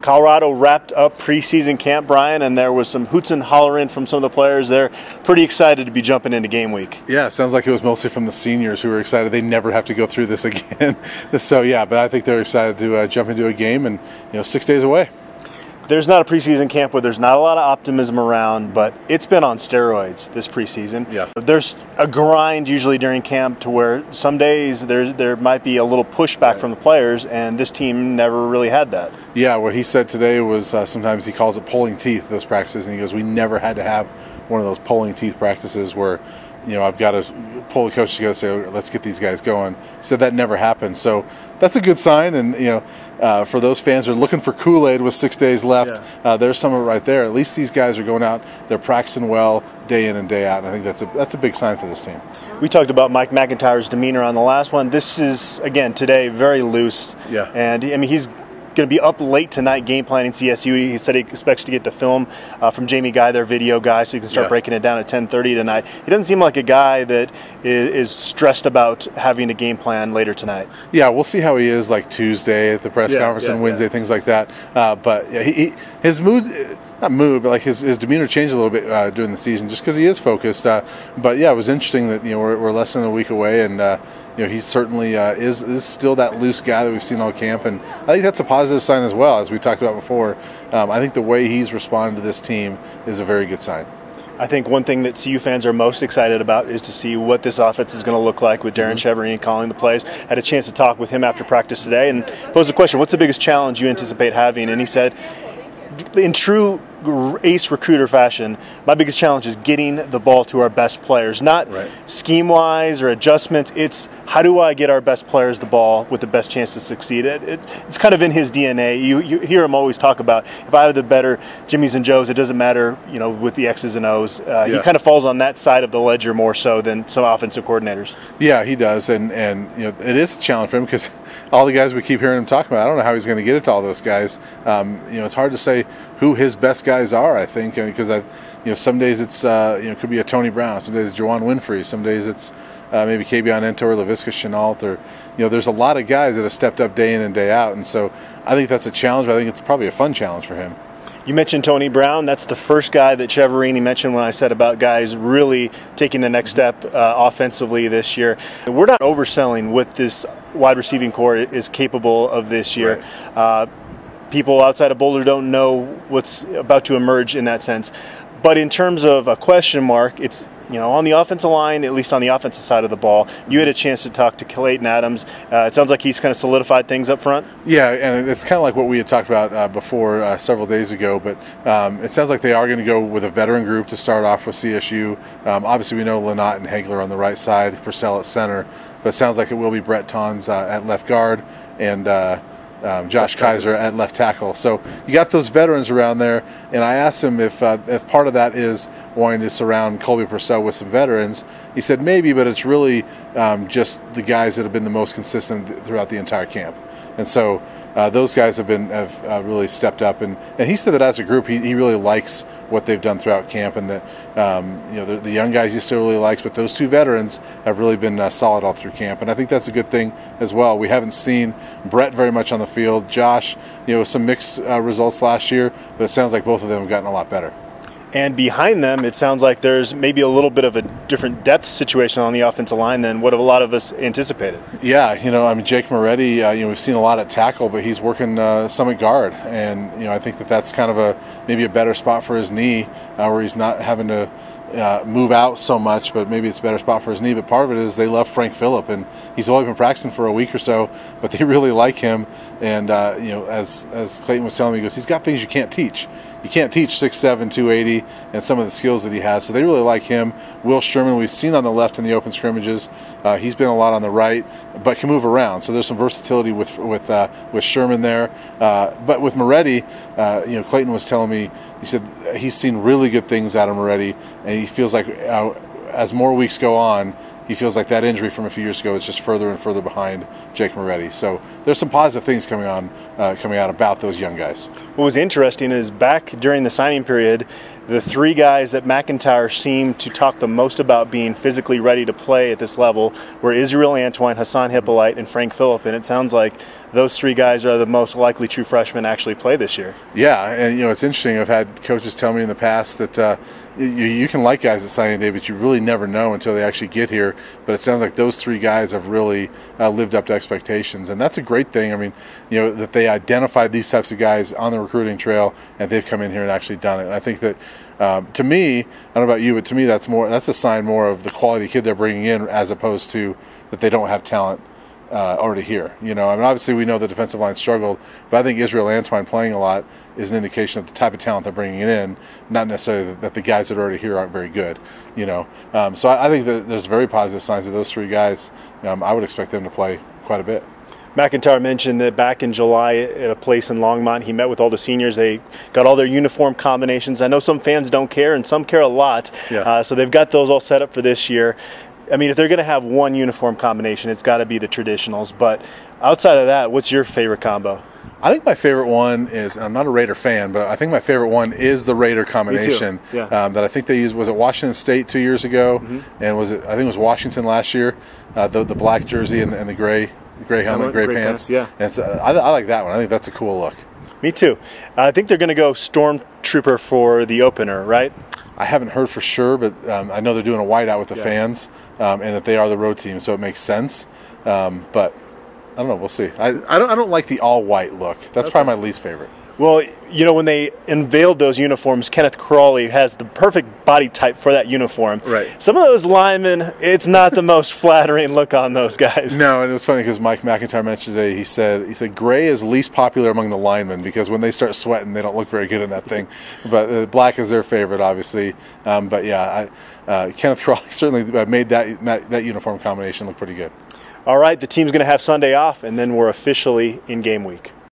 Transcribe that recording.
Colorado wrapped up preseason camp, Brian, and there was some hoots and hollering from some of the players. They're pretty excited to be jumping into game week. Yeah, it sounds like it was mostly from the seniors who were excited they never have to go through this again. So, yeah, but I think they're excited to jump into a game and, 6 days away. There's not a preseason camp where there's not a lot of optimism around, but it's been on steroids this preseason. Yeah. There's a grind usually during camp to where some days there might be a little pushback from the players, and this team never really had that. Yeah, what he said today was sometimes he calls it pulling teeth, those practices, and he goes, we never had to have one of those pulling teeth practices where I've got to pull the coach to go say, let's get these guys going. He said that never happened. So that's a good sign. And, for those fans who are looking for Kool-Aid with 6 days left, there's some of it right there. At least these guys are going out, they're practicing well day in and day out. And I think that's a big sign for this team. We talked about Mike McIntyre's demeanor on the last one. This is, again, today, very loose. Yeah. And, he's going to be up late tonight game planning CSU. He said he expects to get the film from Jamie Guy, their video guy, so he can start breaking it down at 10:30 tonight. He doesn't seem like a guy that is stressed about having a game plan later tonight. Yeah, we'll see how he is like Tuesday at the press conference and Wednesday, things like that. But his mood... Not mood, but like his demeanor changed a little bit during the season, just because he is focused. But yeah, it was interesting that we're less than a week away, and he certainly is still that loose guy that we've seen all camp, and I think that's a positive sign as well, as we talked about before. I think the way he's responded to this team is a very good sign. I think one thing that CU fans are most excited about is to see what this offense is going to look like with Darren Chevron calling the plays. Had a chance to talk with him after practice today and posed the question, what's the biggest challenge you anticipate having? And he said, in true ace recruiter fashion, my biggest challenge is getting the ball to our best players, not scheme-wise or adjustments. It's how do I get our best players the ball with the best chance to succeed? It's kind of in his DNA. You hear him always talk about, if I have the better Jimmies and Joes, it doesn't matter, with the X's and O's. He kind of falls on that side of the ledger more so than some offensive coordinators. Yeah, he does, and it is a challenge for him because all the guys we keep hearing him talk about, I don't know how he's going to get it to all those guys. It's hard to say who his best guys are, I think, because some days it's it could be a Tony Brown, some days it's Juwan Winfrey, some days it's maybe Kabion Ento or Laviska Chenault, or there's a lot of guys that have stepped up day in and day out, and so I think that's a challenge, but I think it's probably a fun challenge for him. You mentioned Tony Brown. That's the first guy that Cheverini mentioned when I said about guys really taking the next step offensively this year. We're not overselling what this wide receiving core is capable of this year. Right. People outside of Boulder don't know what's about to emerge in that sense. But in terms of a question mark, it's on the offensive line, at least on the offensive side of the ball. You had a chance to talk to Clayton Adams. It sounds like he's kind of solidified things up front. Yeah, and it's kind of like what we had talked about before several days ago, but it sounds like they are going to go with a veteran group to start off with CSU. Obviously, we know Lynott and Hagler on the right side, Purcell at center, but it sounds like it will be Brett Tons at left guard and Josh Kaiser at left tackle. So you got those veterans around there, and I asked him if part of that is wanting to surround Colby Purcell with some veterans. He said maybe, but it's really just the guys that have been the most consistent throughout the entire camp. And so those guys have really stepped up, and he said that as a group he really likes what they've done throughout camp, and that the young guys he still really likes, but those two veterans have really been solid all through camp, and I think that's a good thing as well. We haven't seen Brett very much on the field. Josh, some mixed results last year, but it sounds like both of them have gotten a lot better. And behind them, it sounds like there's maybe a little bit of a different depth situation on the offensive line than what a lot of us anticipated. Yeah, Jake Moretti, we've seen a lot at tackle, but he's working some at guard. And, I think that's kind of maybe a better spot for his knee where he's not having to move out so much, but maybe it's a better spot for his knee. But part of it is they love Frank Phillip, and he's only been practicing for a week or so, but they really like him. And, as Clayton was telling me, he goes, he's got things you can't teach. You can't teach 6'7", 280, and some of the skills that he has. So they really like him. Will Sherman, we've seen on the left in the open scrimmages. He's been a lot on the right, but can move around. So there's some versatility with Sherman there. But with Moretti, Clayton was telling me, he said he's seen really good things out of Moretti, and he feels like as more weeks go on, he feels like that injury from a few years ago is just further and further behind Jake Moretti. So there's some positive things coming out about those young guys. What was interesting is back during the signing period, the three guys that McIntyre seemed to talk the most about being physically ready to play at this level were Israel Antwine, Hassan Hippolyte, and Frank Phillip. And it sounds like those three guys are the most likely true freshmen to actually play this year. Yeah, and it's interesting. I've had coaches tell me in the past that you can like guys at signing day, but you really never know until they actually get here. But it sounds like those three guys have really lived up to expectations, and that's a great thing. I mean, that they identified these types of guys on the recruiting trail, and they've come in here and actually done it. And I think that to me, I don't know about you, but to me that's a sign more of the quality kid they're bringing in as opposed to that they don't have talent already here. I mean, obviously we know the defensive line struggled, but I think Israel Antwine playing a lot is an indication of the type of talent they're bringing in, not necessarily that the guys that are already here aren't very good. So I think that there's very positive signs of those three guys. I would expect them to play quite a bit. McIntyre mentioned that back in July at a place in Longmont, he met with all the seniors. They got all their uniform combinations. I know some fans don't care, and some care a lot. Yeah. So they've got those all set up for this year. I mean, if they're going to have one uniform combination, it's got to be the traditionals. But outside of that, what's your favorite combo? I think my favorite one is, I'm not a Raider fan, but I think my favorite one is the Raider combination. Me too. Yeah. That I think they used. Was it Washington State 2 years ago? Mm-hmm. And I think it was Washington last year. The black jersey and the gray helmet, gray pants. Yeah. And I like that one. I think that's a cool look. Me too. I think they're going to go Stormtrooper for the opener, right? I haven't heard for sure, but I know they're doing a whiteout with the fans, and that they are the road team, so it makes sense. But I don't know. We'll see. I don't like the all white look. That's probably my least favorite. Well, when they unveiled those uniforms, Kenneth Crawley has the perfect body type for that uniform. Right. Some of those linemen, it's not the most flattering look on those guys. No, and it was funny because Mike McIntyre mentioned today, he said gray is least popular among the linemen because when they start sweating, they don't look very good in that thing. But black is their favorite, obviously. But yeah, Kenneth Crawley certainly made that uniform combination look pretty good. All right, the team's going to have Sunday off, and then we're officially in game week.